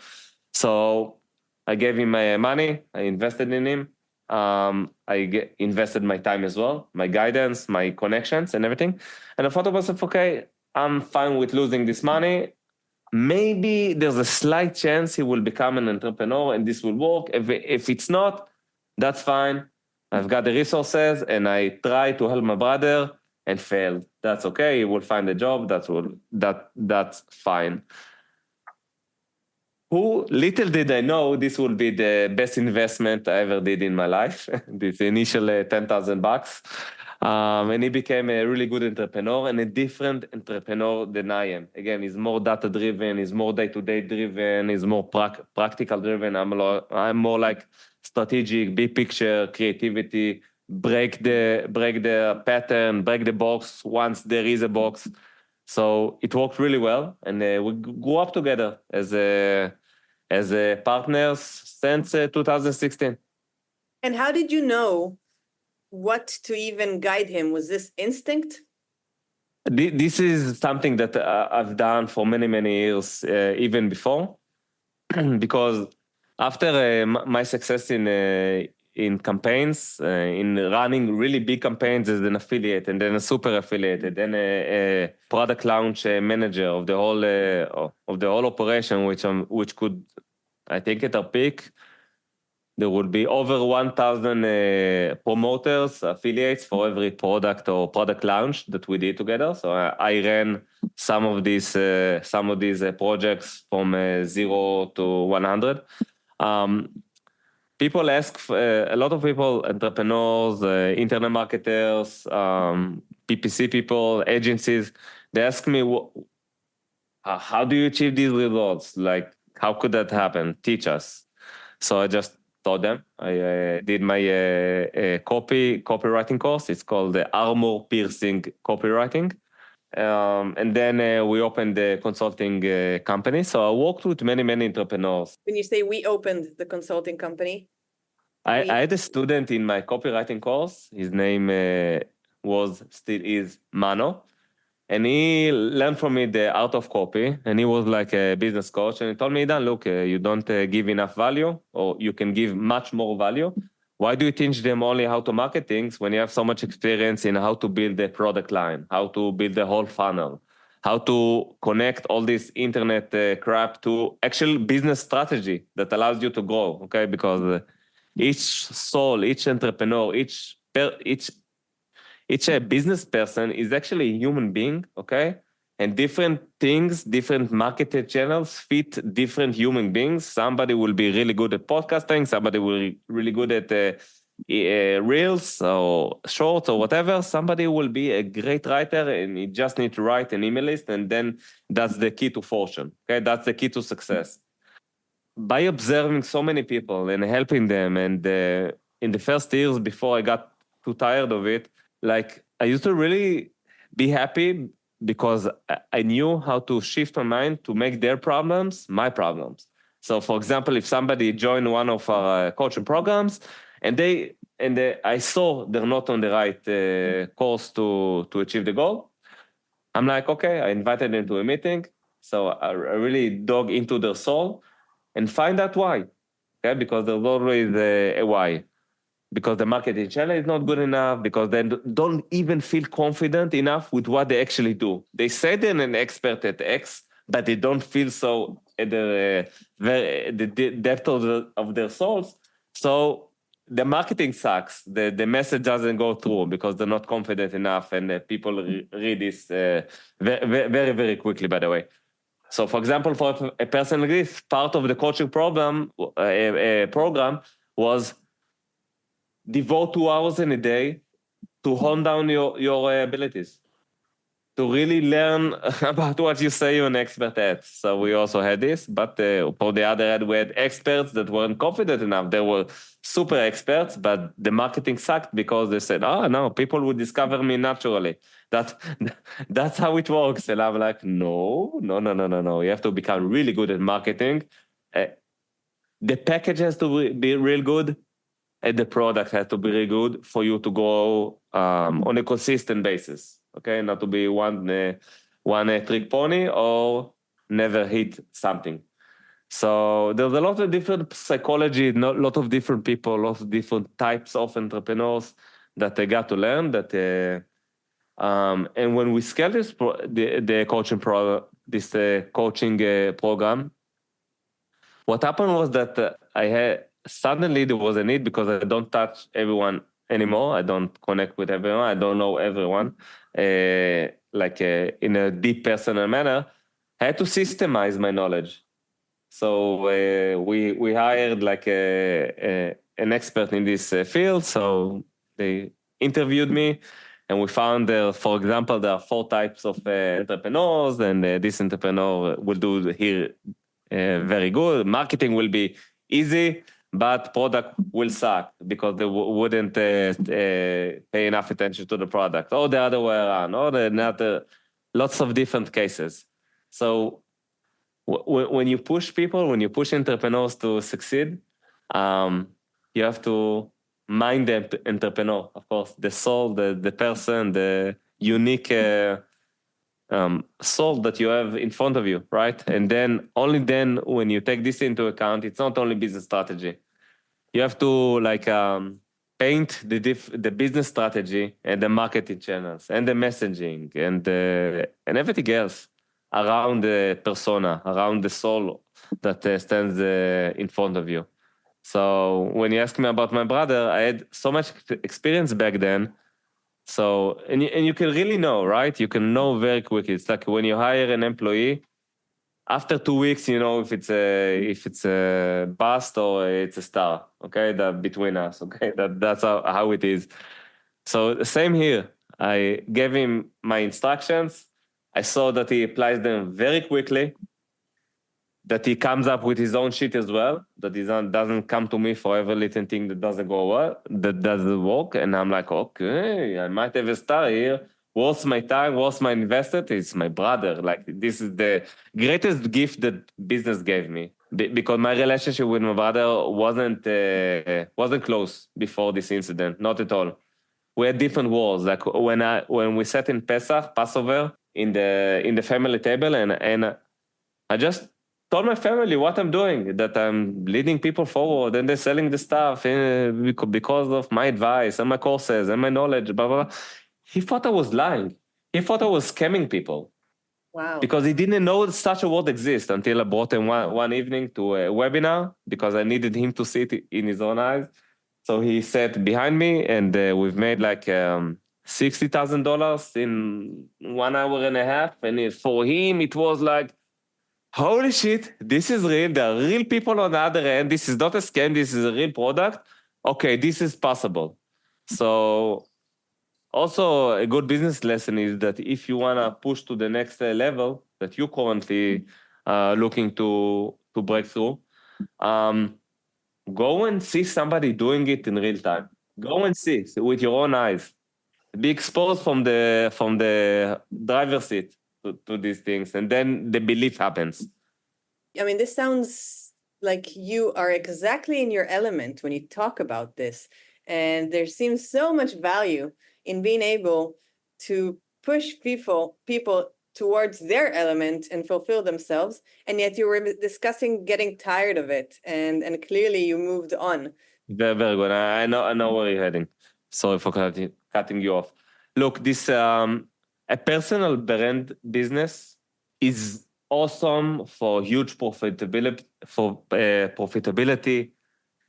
So I gave him my money. I invested in him. Invested my time as well, my guidance, my connections and everything. And I thought to myself, okay, I'm fine with losing this money. Maybe there's a slight chance he will become an entrepreneur and this will work. If it's not, that's fine. I've got the resources and I try to help my brother and failed. That's okay. He will find a job. That's fine. Little did I know this will be the best investment I ever did in my life. This initial $10,000. And he became a really good entrepreneur and a different entrepreneur than I am. Again, he's more data driven, he's more day-to-day driven, he's more practical driven. I'm more like strategic, big picture, creativity, break the pattern, break the box once there is a box. So it worked really well, and we grew up together as partners since 2016. And how did you know what to even guide him? Was this instinct? This is something that I've done for many, many years, even before, because after my success in campaigns, in running really big campaigns as an affiliate, and then a super affiliate, and then a product launch manager of the whole operation, which could, I think at our peak, there would be over 1,000 promoters, affiliates for every product or product launch that we did together. So I ran some of these projects from 0 to 100. People ask, a lot of people, entrepreneurs, internet marketers, PPC people, agencies, they ask me, how do you achieve these results? Like, how could that happen? Teach us. So I just taught them. I did my copywriting course. It's called the Armor Piercing Copywriting. And then we opened the consulting company. So I worked with many, many entrepreneurs. When you say we opened the consulting company? I had a student in my copywriting course. His name still is Mano. And he learned from me the art of copy. And he was like a business coach. And he told me, Dan, look, you don't give enough value, or you can give much more value. Why do you teach them only how to market things when you have so much experience in how to build a product line, how to build the whole funnel, how to connect all this internet crap to actual business strategy that allows you to grow, okay? Because each soul, each entrepreneur, each each business person is actually a human being, okay? And different things, different marketed channels fit different human beings. Somebody will be really good at podcasting. Somebody will be really good at reels or shorts or whatever. Somebody will be a great writer and you just need to write an email list, and then that's the key to fortune. Okay, that's the key to success. By observing so many people and helping them, and in the first years before I got too tired of it, like I used to really be happy because I knew how to shift my mind to make their problems my problems. So, for example, if somebody joined one of our coaching programs, and I saw they're not on the right course to achieve the goal, I'm like, okay, I invited them to a meeting. So I really dug into their soul and find out why. Okay, because there's always a why. Because the marketing channel is not good enough, because they don't even feel confident enough with what they actually do. They say they're an expert at X, but they don't feel so at the depth of their souls. So the marketing sucks. The message doesn't go through because they're not confident enough, and people read this very, very quickly, by the way. So, for example, for a person like this, part of the coaching program was devote 2 hours in a day to hone down your abilities, to really learn about what you say you're an expert at. So we also had this, but for the other hand, we had experts that weren't confident enough. They were super experts, but the marketing sucked because they said, oh, no, people would discover me naturally. That's how it works. And I'm like, no. You have to become really good at marketing. The package has to be real good, and the product has to be really good for you to go on a consistent basis. Okay, not to be one trick pony or never hit something. So there's a lot of different psychology, a lot of different people, a lot of different types of entrepreneurs that I got to learn. And when we scaled the coaching program, what happened was that suddenly there was a need, because I don't touch everyone anymore. I don't connect with everyone. I don't know everyone in a deep personal manner. I had to systemize my knowledge. So we hired an expert in this field. So they interviewed me, and we found for example, there are 4 types of entrepreneurs, and this entrepreneur will do here very good. Marketing will be easy, but product will suck because they wouldn't pay enough attention to the product, or the other way around, or lots of different cases. So when you push people, when you push entrepreneurs to succeed, you have to mind the entrepreneur, of course, the soul, the person, the unique soul that you have in front of you, right? And then, only then, when you take this into account, it's not only business strategy. You have to paint the business strategy and the marketing channels and the messaging and everything else around the persona, around the soul that stands in front of you. So when you ask me about my brother, I had so much experience back then. So, and you can really know, right? You can know very quickly. It's like when you hire an employee, after 2 weeks, you know if it's a bust or it's a star. Okay, that between us. Okay, that's how it is. So same here. I gave him my instructions. I saw that he applies them very quickly, that he comes up with his own shit as well, that he doesn't come to me for every little thing that doesn't go well, that doesn't work. And I'm like, okay, I might have a star here. What's my time? What's my invested? It's my brother. Like, this is the greatest gift that business gave me, because my relationship with my brother wasn't close before this incident, not at all. We had different wars. Like when we sat in Passover, in the family table, and I just told my family what I'm doing, that I'm leading people forward, and they're selling the stuff because of my advice and my courses and my knowledge, blah, blah, blah. He thought I was lying. He thought I was scamming people. Wow. Because he didn't know such a word exists until I brought him one evening to a webinar, because I needed him to see it in his own eyes. So he sat behind me, and we've made $60,000 in 1 hour and a half. And for him, it was like, holy shit, this is real. There are real people on the other end. This is not a scam. This is a real product. Okay, this is possible. So also a good business lesson is that if you want to push to the next level that you currently looking to break through, go and see somebody doing it in real time. Go and see with your own eyes. Be exposed from the driver's seat to these things, and then the belief happens. I mean, this sounds like you are exactly in your element when you talk about this. And there seems so much value in being able to push people towards their element and fulfill themselves. And yet you were discussing getting tired of it. And clearly you moved on. Very, very good. I know where you're heading. Sorry for cutting you off. Look, this a personal brand business is awesome for huge profitability,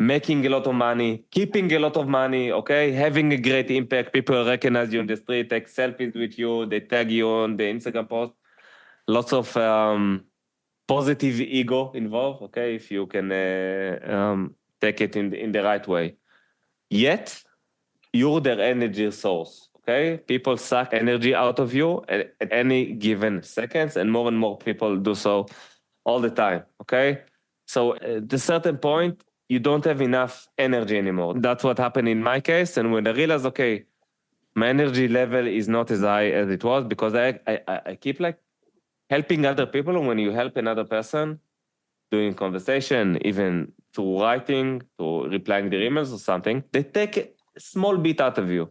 making a lot of money, keeping a lot of money, okay, having a great impact. People recognize you on the street, take selfies with you, they tag you on the Instagram post. Lots of positive ego involved, okay, if you can take it in the right way. Yet, you're their energy source, okay? People suck energy out of you at any given seconds, and more people do so all the time, okay? So at a certain point, you don't have enough energy anymore. That's what happened in my case. And when I realized, okay, my energy level is not as high as it was, because I keep like helping other people. And when you help another person, doing conversation, even through writing, to replying their emails or something, they take a small bit out of you.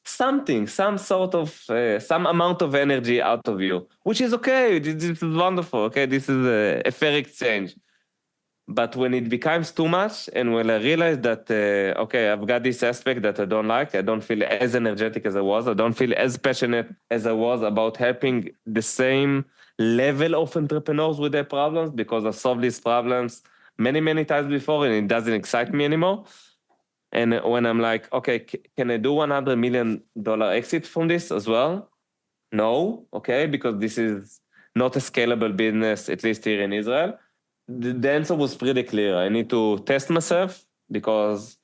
Something, some sort of, some amount of energy out of you, which is okay. This is wonderful, okay? This is a fair exchange. But when it becomes too much, and when I realize that, okay, I've got this aspect that I don't like, I don't feel as energetic as I was, I don't feel as passionate as I was about helping the same level of entrepreneurs with their problems, because I solved these problems many times before, and it doesn't excite me anymore. And when I'm like, okay, can I do $100 million exit from this as well? No, okay, because this is not a scalable business, at least here in Israel. The answer was pretty clear. I need to test myself, because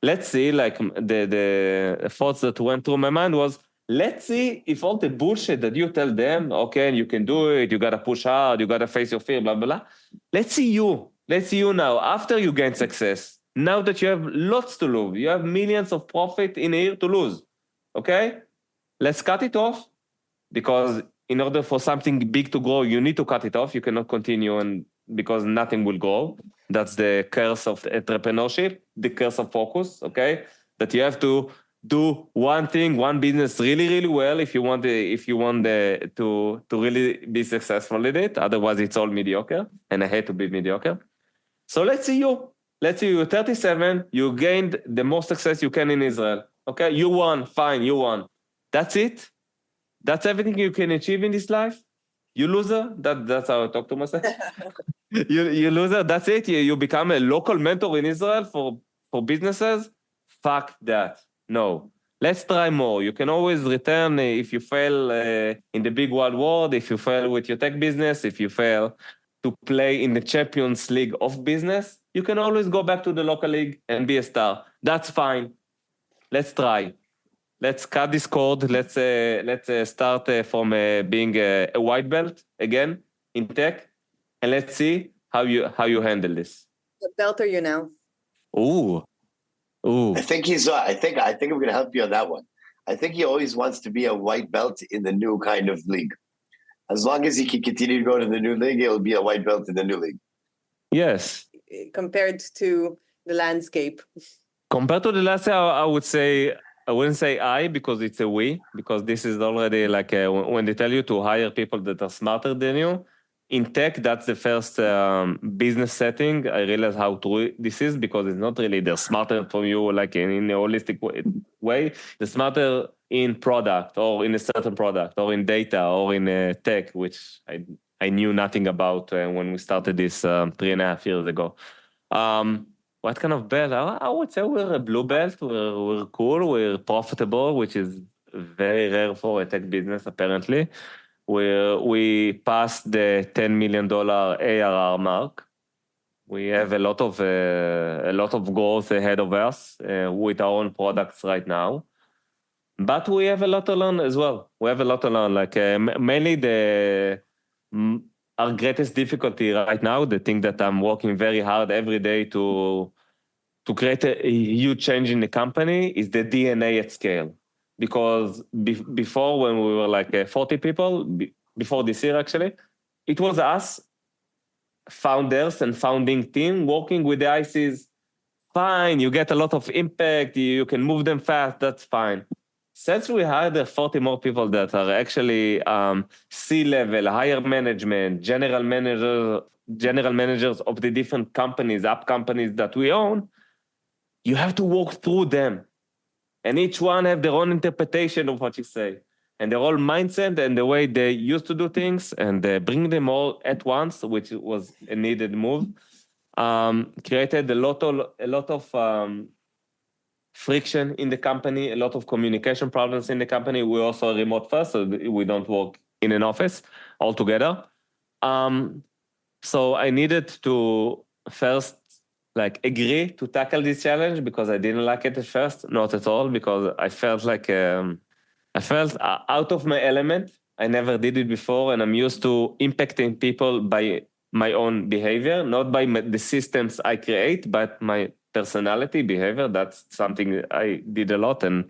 let's see, like the thoughts that went through my mind was, let's see if all the bullshit that you tell them, okay, you can do it, you got to push hard, you got to face your fear, blah, blah, blah. Let's see you now, after you gain success, now that you have lots to lose, you have millions of profit in a year to lose, okay? Let's cut it off, because in order for something big to grow, you need to cut it off. You cannot continue because nothing will grow. That's the curse of entrepreneurship, the curse of focus, okay? That you have to do one thing, one business really well if you want to really be successful in it. Otherwise, it's all mediocre, and I hate to be mediocre. So let's see you're 37, you gained the most success you can in Israel, okay? You won, fine, you won. That's it. That's everything you can achieve in this life. You loser. That's how I talk to myself. you loser. That's it. You become a local mentor in Israel for businesses. Fuck that. No. Let's try more. You can always return if you fail in the big wide world, if you fail with your tech business, if you fail to play in the Champions League of business, you can always go back to the local league and be a star. That's fine. Let's try. Let's cut this cord. Let's start from being a white belt again in tech, and let's see how you handle this. What belt are you now? Ooh. I think I'm going to help you on that one. I think he always wants to be a white belt in the new kind of league. As long as he can continue to go to the new league, he'll be a white belt in the new league. Yes. Compared to the landscape. Compared to the landscape, I would say. I wouldn't say I, because it's a we, because this is already like when they tell you to hire people that are smarter than you. In tech, that's the first business setting. I realize how true this is, because it's not really they're smarter from you like in a holistic way. They're smarter in product, or in a certain product, or in data, or in tech, which I knew nothing about when we started this 3.5 years ago. What kind of belt? I would say we're a blue belt. We're cool. We're profitable, which is very rare for a tech business, apparently. We passed the $10 million ARR mark. We have a lot of growth ahead of us with our own products right now. But we have a lot to learn as well. We have a lot to learn, like mainly our greatest difficulty right now, the thing that I'm working very hard every day to create a huge change in the company is the DNA at scale. Because before, when we were like 40 people, before this year actually, it was us, founders and founding team working with the ICs. Fine, you get a lot of impact, you can move them fast, that's fine. Since we hired 40 more people that are actually C-level, higher management, general managers of the different companies, app companies that we own, you have to walk through them. And each one have their own interpretation of what you say. And their whole mindset and the way they used to do things, and bring them all at once, which was a needed move, created a lot of friction in the company, a lot of communication problems in the company. We're also remote first, so we don't work in an office altogether. So I needed to first agree to tackle this challenge because I didn't like it at first, not at all, because I felt out of my element. I never did it before, and I'm used to impacting people by my own behavior, not by the systems I create, but my personality, behavior. That's something I did a lot, and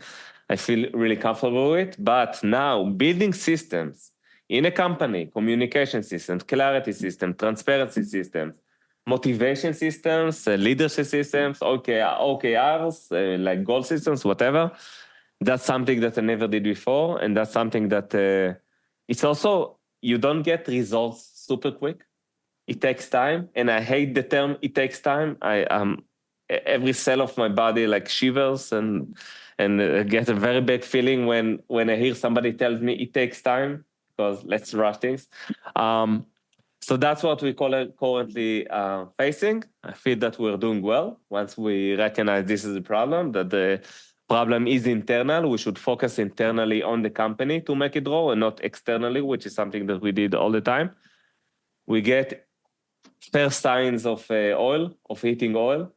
I feel really comfortable with. But now, building systems in a company, communication systems, clarity systems, transparency systems, motivation systems, leadership systems, OKRs, like goal systems, whatever. That's something that I never did before, and that's something that it's also, you don't get results super quick. It takes time, and I hate the term "it takes time." Every cell of my body shivers and get a very bad feeling when I hear somebody tells me it takes time, because let's rush things. So that's what we currently facing. I feel that we're doing well once we recognize this is a problem, that the problem is internal. We should focus internally on the company to make it grow and not externally, which is something that we did all the time. We get first signs of heating oil,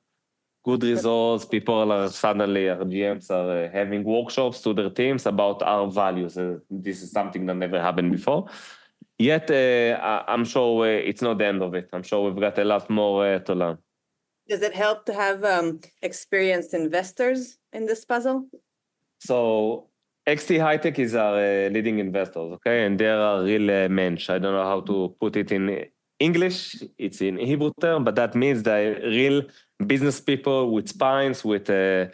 good results. People are suddenly, our GMs are having workshops to their teams about our values. This is something that never happened before. Yet, I'm sure it's not the end of it. I'm sure we've got a lot more to learn. Does it help to have experienced investors in this puzzle? So XT High-Tech is our leading investors, okay? And they're a real mensch. I don't know how to put it in English. It's in Hebrew term, but that means they're real business people with spines, with a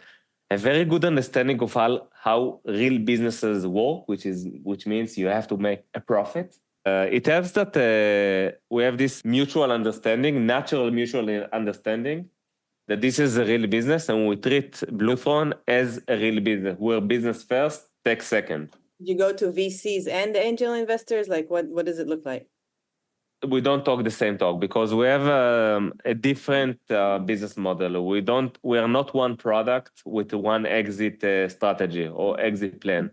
very good understanding of how real businesses work, which means you have to make a profit. It helps that we have this natural mutual understanding that this is a real business, and we treat Bluethrone as a real business. We're business first, tech second. You go to VCs and angel investors? What does it look like? We don't talk the same talk because we have a different business model. We are not one product with one exit strategy or exit plan.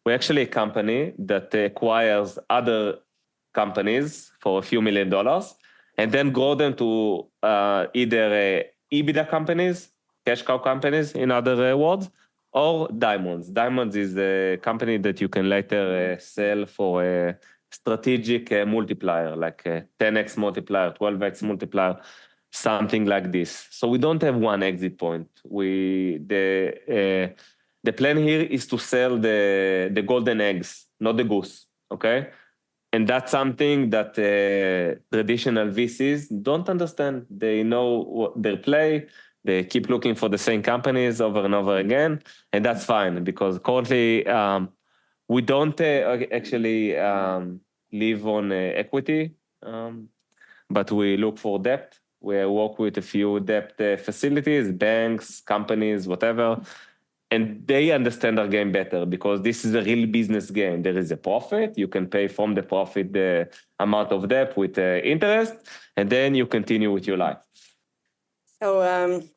We're actually a company that acquires other companies for a few $1 million and then grow them to either EBITDA companies, cash cow companies, in other words, or diamonds. Diamonds is a company that you can later sell for a strategic multiplier, like a 10x multiplier, 12x multiplier, something like this. So we don't have one exit point. The plan here is to sell the golden eggs, not the goose, okay? And that's something that traditional VCs don't understand. They know their play. They keep looking for the same companies over and over again. And that's fine because currently we don't actually live on equity, but we look for debt. We work with a few debt facilities, banks, companies, whatever. And they understand our game better because this is a real business game. There is a profit. You can pay from the profit the amount of debt with interest, and then you continue with your life. So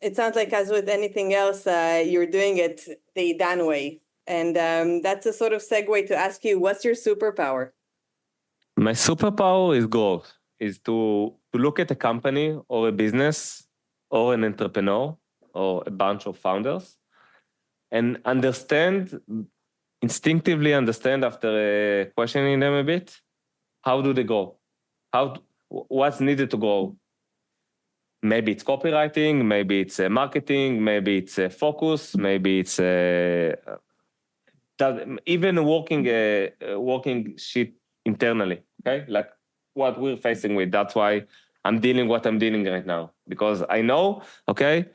it sounds like, as with anything else, you're doing it the Idan way. And that's a sort of segue to ask you, what's your superpower? My superpower is growth, is to look at a company or a business or an entrepreneur or a bunch of founders and instinctively understand after questioning them a bit, how do they grow? What's needed to grow? Maybe it's copywriting, maybe it's marketing, maybe it's focus, maybe it's even working shit internally, okay? Like what we're facing with. That's why I'm dealing what I'm dealing right now. Because I know, okay,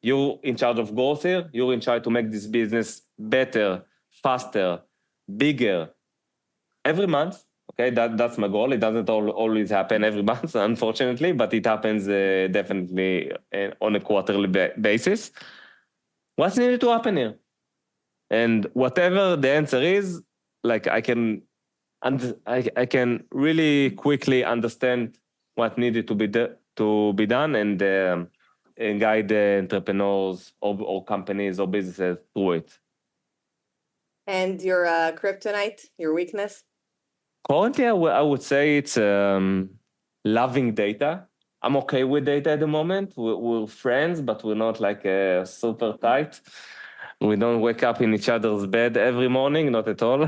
you're in charge of growth here. You're in charge to make this business better, faster, bigger every month. Okay, that's my goal. It doesn't always happen every month, unfortunately, but it happens definitely on a quarterly basis. What's needed to happen here? And whatever the answer is, like I can really quickly understand what needed to be done and guide the entrepreneurs or companies or businesses through it. And your kryptonite, your weakness? Currently, I would say it's loving data. I'm okay with data at the moment. We're friends, but we're not like super tight. We don't wake up in each other's bed every morning, not at all.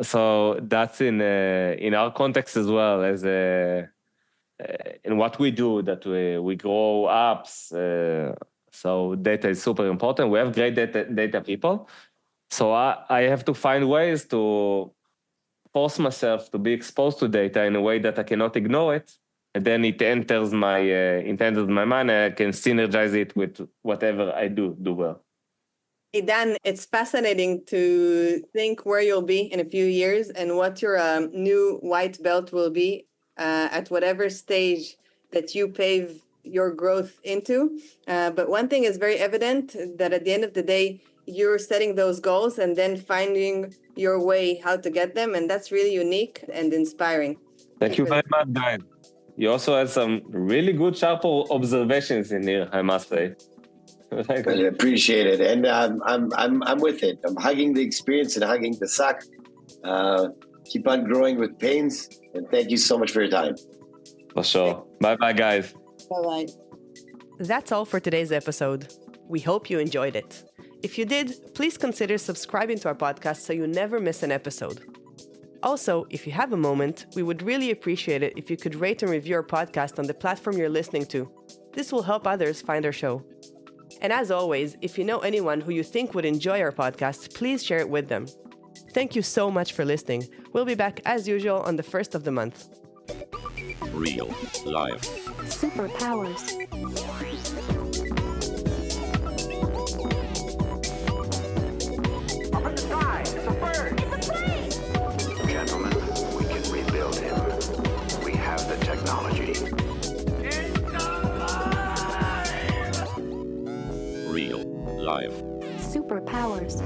So that's in our context as well as in what we do, that we grow apps. So data is super important. We have great data people. So I have to find ways to force myself to be exposed to data in a way that I cannot ignore it. And then it enters my mind, and I can synergize it with whatever I do well. Idan, it's fascinating to think where you'll be in a few years and what your new white belt will be at whatever stage that you pave your growth into. But one thing is very evident, that at the end of the day, you're setting those goals and then finding your way how to get them. And that's really unique and inspiring. Thank you very much, guys. You also had some really good, sharp observations in here, I must say. I appreciate it, and I'm with it. I'm hugging the experience and hugging the suck. Keep on growing with pains, and thank you so much for your time. For sure. Bye, guys. Bye-bye. That's all for today's episode. We hope you enjoyed it. If you did, please consider subscribing to our podcast so you never miss an episode. Also, if you have a moment, we would really appreciate it if you could rate and review our podcast on the platform you're listening to. This will help others find our show. And as always, if you know anyone who you think would enjoy our podcast, please share it with them. Thank you so much for listening. We'll be back as usual on the 1st of the month. Real life. Superpowers. Up in the sky, it's a bird. It's a plane. Gentlemen, we can rebuild him. We have the technology. Real life. Superpowers.